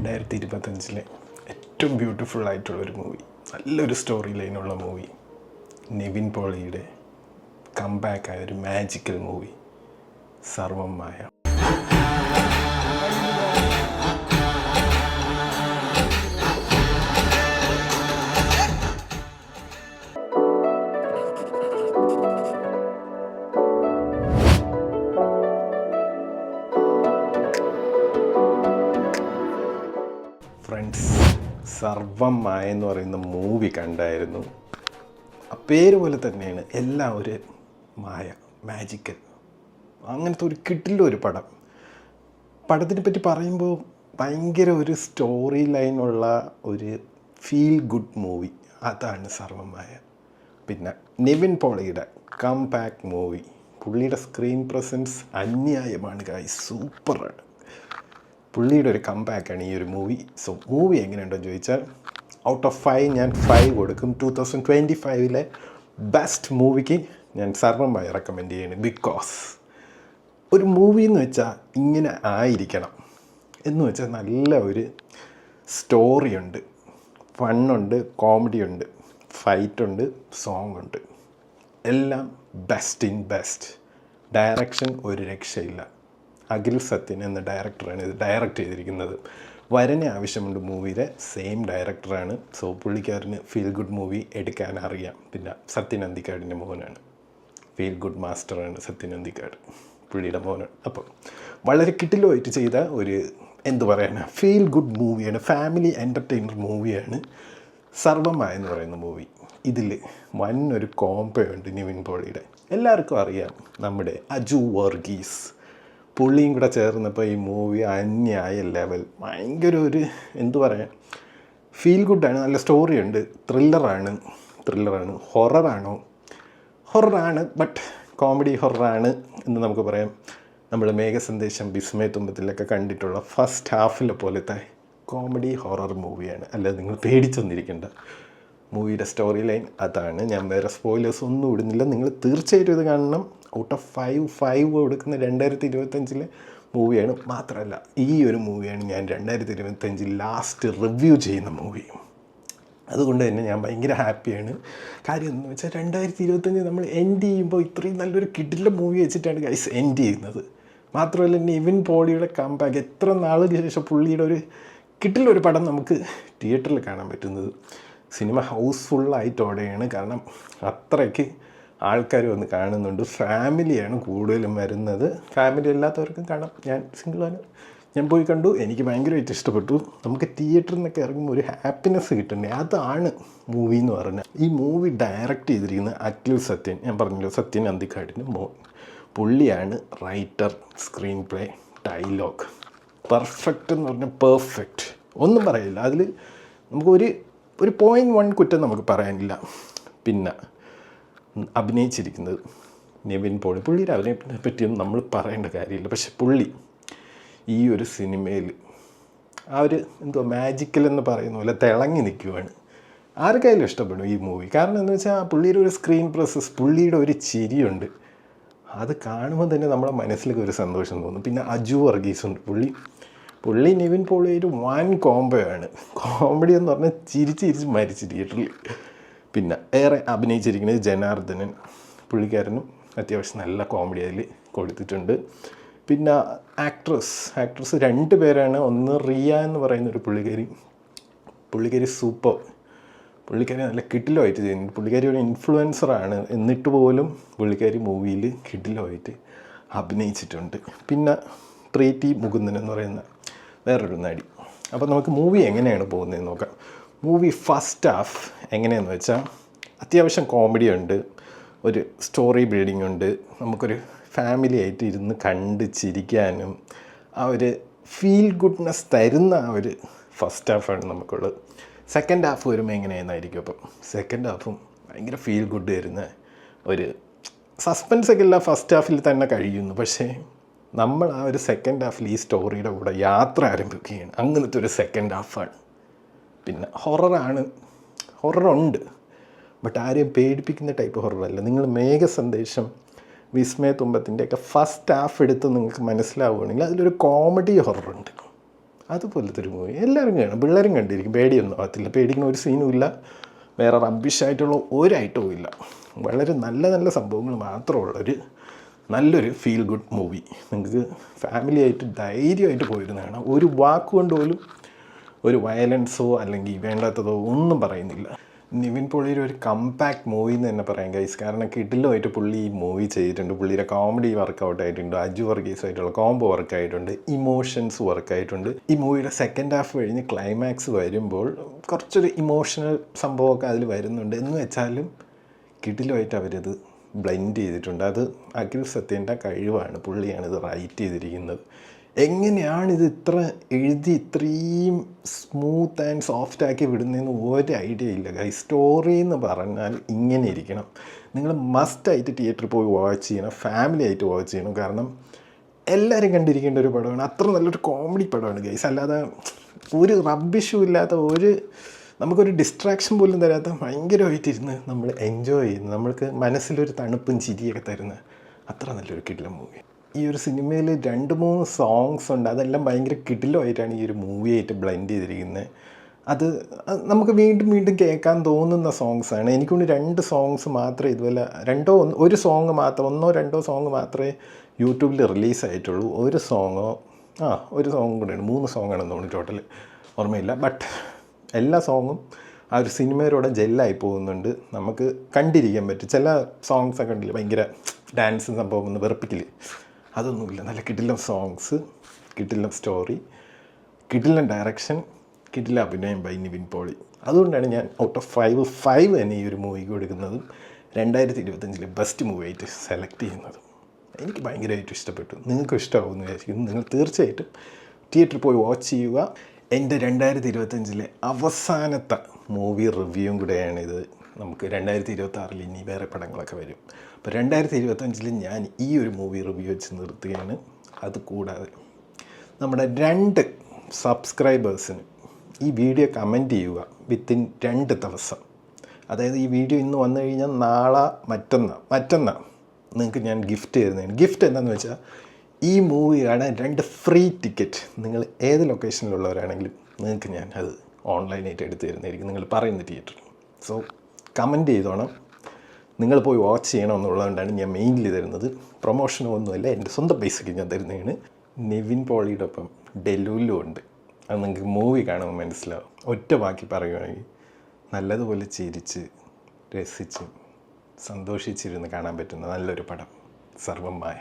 2025 ഏറ്റവും ബ്യൂട്ടിഫുൾ ആയിട്ടുള്ളൊരു മൂവി, നല്ലൊരു സ്റ്റോറി ലൈനുള്ള മൂവി, നിവിൻ പോളിയുടെ കംബാക്ക് ആയ ഒരു മാജിക്കൽ മൂവി സർവം മായ. ഫ്രണ്ട്സ്, സർവം മായ എന്ന് പറയുന്ന മൂവി കണ്ടായിരുന്നു. ആ പേര് പോലെ തന്നെയാണ്, എല്ലാം ഒരു മായ, മാജിക്കൽ. അങ്ങനത്തെ ഒരു കിട്ടില്ല ഒരു പടത്തിനെ പറ്റി പറയുമ്പോൾ ഭയങ്കര ഒരു സ്റ്റോറി ലൈനുള്ള ഒരു ഫീൽ ഗുഡ് മൂവി, അതാണ് സർവം മായ. പിന്നെ നിവിൻ പോളിയുടെ കംബാക്ക് മൂവി, പുള്ളിയുടെ സ്ക്രീൻ പ്രസൻസ് അന്യായമാണ് ഗായ്സ്, സൂപ്പറാണ്. പുള്ളിയുടെ ഒരു കംബാക്കാണ് ഈ ഒരു മൂവി. സോ മൂവി എങ്ങനെയുണ്ടെന്ന് ചോദിച്ചാൽ ഔട്ട് ഓഫ് 5 ഞാൻ 5 കൊടുക്കും. 2025 ബെസ്റ്റ് മൂവിക്ക് ഞാൻ സർവം മായ റെക്കമെൻഡ് ചെയ്യണം. ബിക്കോസ് ഒരു മൂവി എന്ന് വെച്ചാൽ ഇങ്ങനെ ആയിരിക്കണം എന്ന് വെച്ചാൽ നല്ല ഒരു സ്റ്റോറിയുണ്ട്, ഫണ്ണുണ്ട്, കോമഡി ഉണ്ട്, ഫൈറ്റുണ്ട്, സോങ് ഉണ്ട്, എല്ലാം ബെസ്റ്റ് ഇൻ ബെസ്റ്റ്. ഡയറക്ഷൻ ഒരു രക്ഷയില്ല. അഖിൽ സത്യൻ എന്ന ഡയറക്ടറാണ് ഇത് ഡയറക്റ്റ് ചെയ്തിരിക്കുന്നത്. വരനെ ആവശ്യമുണ്ട് മൂവിയിലെ സെയിം ഡയറക്ടറാണ്. സോ പുള്ളിക്കാരന് ഫീൽ ഗുഡ് മൂവി എടുക്കാൻ അറിയാം. പിന്നെ സത്യൻ അന്തിക്കാടിൻ്റെ മോനാണ്, ഫീൽ ഗുഡ് മാസ്റ്ററാണ് സത്യൻ അന്തിക്കാട്, പുള്ളിയുടെ മോനാണ്. അപ്പം വളരെ കിട്ടിലുമായിട്ട് ചെയ്ത ഒരു ഫീൽ ഗുഡ് മൂവിയാണ്, ഫാമിലി എൻ്റർടൈനർ മൂവിയാണ് സർവം മായ എന്ന് പറയുന്ന മൂവി. ഇതിൽ വന്നൊരു കോംബോ ഉണ്ട് നിവിൻ പോളിയുടെ. എല്ലാവർക്കും അറിയാം, നമ്മുടെ അജു വർഗീസ് പുള്ളിയും കൂടെ ചേർന്നപ്പോൾ ഈ മൂവി അന്യായ ലെവൽ. ഭയങ്കര ഒരു ഫീൽ ഗുഡാണ്, നല്ല സ്റ്റോറിയുണ്ട്, ത്രില്ലറാണ്. ഹൊററാണ് ബട്ട് കോമഡി ഹൊററാണ് എന്ന് നമുക്ക് പറയാം. നമ്മൾ മേഘസന്ദേശം, വിസ്മയ തുമ്പത്തിലൊക്കെ കണ്ടിട്ടുള്ള ഫസ്റ്റ് ഹാഫിലെ പോലത്തെ കോമഡി ഹൊറർ മൂവിയാണ്. അല്ലാതെ നിങ്ങൾ പേടിച്ചൊന്നിരിക്കേണ്ട. മൂവിയുടെ സ്റ്റോറി ലൈൻ അതാണ്. ഞാൻ വേറെ സ്പോയിലേഴ്സ് ഒന്നും ഇടുന്നില്ല, നിങ്ങൾ തീർച്ചയായിട്ടും ഇത് കാണണം. ഔട്ട് ഓഫ് 5 കൊടുക്കുന്ന 2025 മൂവിയാണ്. മാത്രമല്ല, ഈ ഒരു മൂവിയാണ് ഞാൻ 2025 ലാസ്റ്റ് റിവ്യൂ ചെയ്യുന്ന മൂവി. അതുകൊണ്ട് തന്നെ ഞാൻ ഭയങ്കര ഹാപ്പിയാണ്. കാര്യം എന്ന് വെച്ചാൽ 2025 നമ്മൾ എൻഡ് ചെയ്യുമ്പോൾ ഇത്രയും നല്ലൊരു കിടിലൻ മൂവി വെച്ചിട്ടാണ് ഗൈസ് എൻഡ് ചെയ്യുന്നത്. മാത്രമല്ല, നിവിൻ പോളിയുടെ കംബാക്ക്, എത്ര നാളിന് ശേഷം പുള്ളിയുടെ ഒരു കിടിലൊരു പടം നമുക്ക് തിയേറ്ററിൽ കാണാൻ പറ്റുന്നത്. സിനിമ ഹൗസ്ഫുള്ളായിട്ട് ഓടുകയാണ്, കാരണം അത്രയ്ക്ക് ആൾക്കാർ വന്ന് കാണുന്നുണ്ട്. ഫാമിലിയാണ് കൂടുതലും വരുന്നത്. ഫാമിലി അല്ലാത്തവർക്കും കാണാം. ഞാൻ സിംഗിളാണ്, ഞാൻ പോയി കണ്ടു, എനിക്ക് ഭയങ്കരമായിട്ട് ഇഷ്ടപ്പെട്ടു. നമുക്ക് തിയേറ്ററിൽ നിന്നൊക്കെ ഇറങ്ങുമ്പോൾ ഒരു ഹാപ്പിനെസ് കിട്ടണ്ടേ, അതാണ് മൂവി എന്ന് പറഞ്ഞാൽ. ഈ മൂവി ഡയറക്റ്റ് ചെയ്തിരിക്കുന്നത് അഖിൽ സത്യൻ, ഞാൻ പറഞ്ഞല്ലോ, സത്യൻ അന്തിക്കാടിൻ്റെ മോൻ. പുള്ളിയാണ് writer, screen play, dialogue perfect എന്ന് പറഞ്ഞാൽ പെർഫെക്റ്റ്, ഒന്നും പറയില്ല. അതിൽ നമുക്ക് ഒരു 0.1 കുറ്റം നമുക്ക് പറയാനില്ല. പിന്നെ അഭിനയിച്ചിരിക്കുന്നത് നിവിൻ പോളി. പുള്ളിയുടെ അഭിനയത്തിനെ പറ്റിയൊന്നും നമ്മൾ പറയേണ്ട കാര്യമില്ല. പക്ഷെ പുള്ളി ഈ ഒരു സിനിമയിൽ ആ ഒരു മാജിക്കൽ എന്ന് പറയുന്ന പോലെ തിളങ്ങി നിൽക്കുവാണ്. ആർക്കായാലും ഇഷ്ടപ്പെടും ഈ മൂവി. കാരണം എന്ന് വെച്ചാൽ പുള്ളിയുടെ ഒരു സ്ക്രീൻ പ്രസൻസ്, പുള്ളിയുടെ ഒരു ചിരിയുണ്ട്, അത് കാണുമ്പോൾ തന്നെ നമ്മുടെ മനസ്സിലേക്ക് ഒരു സന്തോഷം തോന്നും. പിന്നെ അജു വർഗീസുണ്ട്. പുള്ളി നിവിൻ പോളി ഒരു വൻ കോംബോ ആണ്. കോമഡി എന്ന് പറഞ്ഞാൽ ചിരിച്ച് മരിച്ച് തിയേറ്ററിൽ. പിന്നെ ഏറെ അഭിനയിച്ചിരിക്കുന്നത് ജനാർദ്ദനൻ, പുള്ളിക്കാരനും അത്യാവശ്യം നല്ല കോമഡി അതിൽ കൊടുത്തിട്ടുണ്ട്. പിന്നെ ആക്ട്രസ് 2 പേരാണ്. ഒന്ന് റിയ എന്ന് പറയുന്നൊരു പുള്ളിക്കാരി സൂപ്പർ, പുള്ളിക്കാരി നല്ല കിടിലമായിട്ട് ചെയ്യുന്നു. പുള്ളിക്കാരി ഒരു ഇൻഫ്ലുവൻസറാണ്, എന്നിട്ട് പോലും പുള്ളിക്കാരി മൂവിയിൽ കിടിലമായിട്ട് അഭിനയിച്ചിട്ടുണ്ട്. പിന്നെ പ്രീതി മുകുന്ദൻ എന്ന് പറയുന്ന വേറൊരു നടി. അപ്പോൾ നമുക്ക് മൂവി എങ്ങനെയാണ് പോകുന്നതെന്ന് നോക്കാം. മൂവി ഫസ്റ്റ് ഹാഫ് എങ്ങനെയാണെന്ന് വെച്ചാൽ അത്യാവശ്യം കോമഡി ഉണ്ട്, ഒരു സ്റ്റോറി ബിൽഡിംഗ് ഉണ്ട്, നമുക്കൊരു ഫാമിലി ആയിട്ട് ഇരുന്ന് കണ്ട് ചിരിക്കാനും ആ ഒരു ഫീൽ ഗുഡ്നെസ് തരുന്ന ആ ഒരു ഫസ്റ്റ് ഹാഫാണ് നമുക്കുള്ളത്. സെക്കൻഡ് ഹാഫ് വരുമ്പോൾ എങ്ങനെയാണെന്നായിരിക്കും. അപ്പം സെക്കൻഡ് ഹാഫും ഭയങ്കര ഫീൽ ഗുഡ് വരുന്ന ഒരു സസ്പെൻസൊക്കെ എല്ലാം ഫസ്റ്റ് ഹാഫിൽ തന്നെ കഴിയുന്നു. പക്ഷേ നമ്മൾ ആ ഒരു സെക്കൻഡ് ഹാഫിൽ ഈ സ്റ്റോറിയുടെ കൂടെ യാത്ര ആരംഭിക്കുകയാണ്. അങ്ങനത്തെ ഒരു സെക്കൻഡ് ഹാഫാണ്. പിന്നെ ഹൊററുണ്ട്, ബട്ട് ആരെയും പേടിപ്പിക്കുന്ന ടൈപ്പ് ഹൊററല്ല. നിങ്ങൾ മേഘസന്ദേശം, വിസ്മയ തുമ്പത്തിൻ്റെയൊക്കെ ഫസ്റ്റ് ഹാഫ് എടുത്ത് നിങ്ങൾക്ക് മനസ്സിലാവുകയാണെങ്കിൽ അതിലൊരു കോമഡി ഹൊററുണ്ട്. അതുപോലത്തെ ഒരു മൂവി എല്ലാവരും കാണും, പിള്ളേരും കണ്ടിരിക്കും, പേടിയൊന്നും ആകത്തില്ല, പേടിക്കുന്ന ഒരു സീനും ഇല്ല, വേറെ റബ്ബിഷായിട്ടുള്ള ഒരു ഐറ്റവും ഇല്ല. വളരെ നല്ല നല്ല സംഭവങ്ങൾ മാത്രമുള്ളൊരു നല്ലൊരു ഫീൽ ഗുഡ് മൂവി. നിങ്ങൾക്ക് ഫാമിലിയായിട്ട് ധൈര്യമായിട്ട് പോയിരുന്നതാണ്. ഒരു വാക്കുകൊണ്ട് പോലും ഒരു വയലൻസോ അല്ലെങ്കിൽ വേണ്ടാത്തതോ ഒന്നും പറയുന്നില്ല. നിവിൻ പോളിയുടെ ഒരു കംപാക്ട് മൂവി എന്ന് തന്നെ പറയാം ഗൈസ്. കാരണം കിടിലമായിട്ട് പുള്ളി ഈ മൂവി ചെയ്തിട്ടുണ്ട്. പുള്ളിയുടെ കോമഡി വർക്കൗട്ട് ആയിട്ടുണ്ട്, അജു വർഗീസായിട്ടുള്ള കോംബോ വർക്കായിട്ടുണ്ട്, ഇമോഷൻസ് വർക്കായിട്ടുണ്ട്. ഈ മൂവിയുടെ സെക്കൻഡ് ഹാഫ് കഴിഞ്ഞ് ക്ലൈമാക്സ് വരുമ്പോൾ കുറച്ചൊരു ഇമോഷണൽ സംഭവമൊക്കെ അതിൽ വരുന്നുണ്ട്. എന്ന് വെച്ചാലും കിടിലമായിട്ട് അവരത് ബ്ലെൻഡ് ചെയ്തിട്ടുണ്ട്. അത് അഖിൽ സത്യൻ്റെ കഴിവാണ്, പുള്ളിയാണിത് റൈറ്റ് ചെയ്തിരിക്കുന്നത്. എങ്ങനെയാണിത് ഇത്ര എഴുതി ഇത്രയും സ്മൂത്ത് ആൻഡ് സോഫ്റ്റ് ആക്കി വിടുന്നതെന്ന് ഒരു ഐഡിയ ഇല്ല ഗൈസ്. സ്റ്റോറി എന്ന് പറഞ്ഞാൽ ഇങ്ങനെ ഇരിക്കണം. നിങ്ങൾ മസ്റ്റായിട്ട് തിയേറ്ററിൽ പോയി വാച്ച് ചെയ്യണം, ഫാമിലി ആയിട്ട് വാച്ച് ചെയ്യണം. കാരണം എല്ലാവരും കണ്ടിരിക്കേണ്ട ഒരു പടമാണ്. അത്ര നല്ലൊരു കോമഡി പടമാണ് ഗൈസ്. അല്ലാതെ ഒരു റബ്ബിഷും ഇല്ലാത്ത, നമുക്കൊരു ഡിസ്ട്രാക്ഷൻ പോലും തരാത്ത, ഭയങ്കരമായിട്ടിരുന്ന് നമ്മൾ എൻജോയ് ചെയ്യുന്നു, നമ്മൾക്ക് മനസ്സിലൊരു തണുപ്പും ചിരിയൊക്കെ തരുന്ന അത്ര നല്ലൊരു കിടിലം മൂവി. ഈ ഒരു സിനിമയിൽ 2-3 സോങ്സ് ഉണ്ട്, അതെല്ലാം ഭയങ്കര കിടിലമായിട്ടാണ് ഈ ഒരു മൂവിയായിട്ട് ബ്ലെൻഡ് ചെയ്തിരിക്കുന്നത്. അത് നമുക്ക് വീണ്ടും വീണ്ടും കേൾക്കാൻ തോന്നുന്ന സോങ്സാണ്. എനിക്കൊണ്ട് 2 സോങ്സ് മാത്രമേ ഇതുപോലെ ഒരു സോങ് മാത്രം, 1-2 സോങ് മാത്രമേ യൂട്യൂബിൽ റിലീസായിട്ടുള്ളൂ. ഒരു സോങ്ങും കൂടെയാണ്, 3 സോങ്ങാണെന്ന് തോന്നുന്നു ടോട്ടൽ, ഓർമ്മയില്ല. ബട്ട് എല്ലാ സോങ്ങും ആ ഒരു സിനിമയിലൂടെ ജെല്ലായി പോകുന്നുണ്ട്, നമുക്ക് കണ്ടിരിക്കാൻ പറ്റും. ചില സോങ്സൊക്കെ ഉണ്ടല്ലോ ഭയങ്കര ഡാൻസും സംഭവം ഒന്ന് വെറുപ്പിക്കില്ല, അതൊന്നുമില്ല. നല്ല കിടിലം സോങ്സ്, കിടിലം സ്റ്റോറി, കിടിലം ഡയറക്ഷൻ, കിടിലം അഭിനയം ബൈ നിവിൻ പോളി. അതുകൊണ്ടാണ് ഞാൻ ഔട്ട് ഓഫ് 5 തന്നെ ഈ ഒരു മൂവിക്ക് കൊടുക്കുന്നതും 2025 ബെസ്റ്റ് മൂവിയായിട്ട് സെലക്ട് ചെയ്യുന്നതും. എനിക്ക് ഭയങ്കരമായിട്ട് ഇഷ്ടപ്പെട്ടു. നിങ്ങൾക്കും ഇഷ്ടമാകുമെന്ന് വിചാരിക്കുന്നു. നിങ്ങൾ തീർച്ചയായിട്ടും തിയേറ്ററിൽ പോയി വാച്ച് ചെയ്യുക. എൻ്റെ 2025 അവസാനത്തെ മൂവി റിവ്യൂവും കൂടെയാണിത്. നമുക്ക് 2026 ഇനി വേറെ പടങ്ങളൊക്കെ വരും. അപ്പോൾ 2025 ഞാൻ ഈ ഒരു മൂവി റിവ്യൂ വെച്ച് നിർത്തുകയാണ്. അതുകൂടാതെ നമ്മുടെ 2 സബ്സ്ക്രൈബേഴ്സിന് ഈ വീഡിയോ കമൻറ്റ് ചെയ്യുക വിത്തിൻ 2 ദിവസം. അതായത് ഈ വീഡിയോ ഇന്ന് വന്നു കഴിഞ്ഞാൽ നാളെ മറ്റന്നാൾ നിങ്ങൾക്ക് ഞാൻ ഗിഫ്റ്റ് തരുന്നതാണ്. ഗിഫ്റ്റ് എന്താണെന്ന് വെച്ചാൽ ഈ മൂവി കാണാൻ 2 ഫ്രീ ടിക്കറ്റ്. നിങ്ങൾ ഏത് ലൊക്കേഷനിലുള്ളവരാണെങ്കിലും നിങ്ങൾക്ക് ഞാൻ അത് ഓൺലൈനായിട്ട് എടുത്ത് തരുന്നതായിരിക്കും, നിങ്ങൾ പറയുന്ന തിയേറ്ററിൽ. സോ കമൻറ്റ് ചെയ്തോണം, നിങ്ങൾ പോയി വാച്ച് ചെയ്യണമെന്നുള്ളതുകൊണ്ടാണ് ഞാൻ മെയിൻലി തരുന്നത്. പ്രൊമോഷനോ ഒന്നുമല്ല, എൻ്റെ സ്വന്തം പൈസയ്ക്ക് ഞാൻ തരുന്നതാണ്. നിവിൻ പോളിയുടെ ഒപ്പം ഡെലുലും ഉണ്ട്, അത് നിങ്ങൾക്ക് മൂവി കാണുമ്പോൾ മനസ്സിലാവും. ഒറ്റ വാക്കി പറയുകയാണെങ്കിൽ നല്ലതുപോലെ ചിരിച്ച് രസിച്ച് സന്തോഷിച്ചിരുന്ന് കാണാൻ പറ്റുന്ന നല്ലൊരു പടം സർവം മായ.